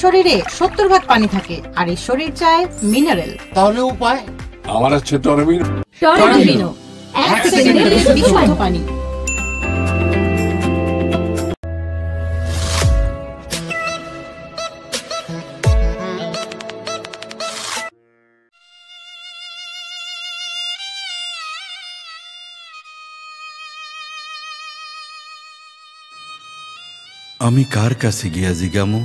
শরীরে 70% পানি থাকে আর এই শরীর চায় মিনারেল। তাহলে উপায়? আমার আছে টরমিনো। টরমিনো, 1 সেকেন্ডের বিশুদ্ধ পানি। আমি কার কাছে গিয়া জিগামো?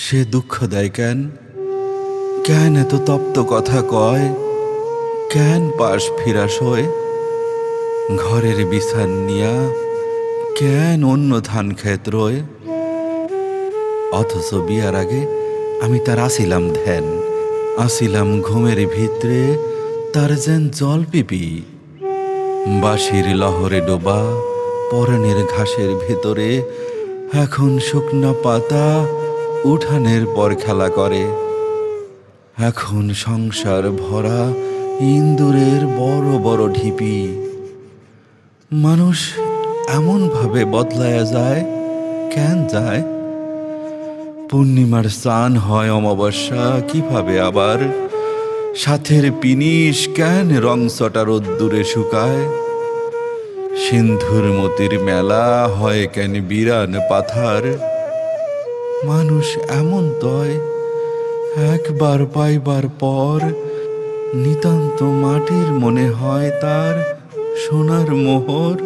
সে দুঃখ দেয় কেন? কেন এত তপ্ত কথা কয়? কেন পাশ ফিরাস হয়ে ঘরের বিছান নিয়া? কেন অন্য ধান ক্ষেত রয়ে? অথচ বিয়ার আগে আমি তার আসিলাম ধ্যান, আসিলাম ঘুমের ভিতরে তার যেন জল পিপি। বাঁশির লহরে ডোবা পরাণের ঘাসের ভিতরে এখন শুকনা পাতা উঠানের পর খেলা করে। এখন সংসার ভরা ইন্দুরের বড় বড় ঢিপি। মানুষ এমন ভাবে বদলায়া যায়, কেন যায়? পূর্ণিমার স্নান হয় অমাবস্যা কিভাবে আবার? সাথের পিনিশ কেন রংচটা রোদ্দুরে শুকায়? সিন্ধুর মতির মেলা হয় কেন বিরান পাথার? মানুষ এমন তয় একবার পাইবার পর নিতান্ত মাটির মনে হয় তার সোনার মোহর।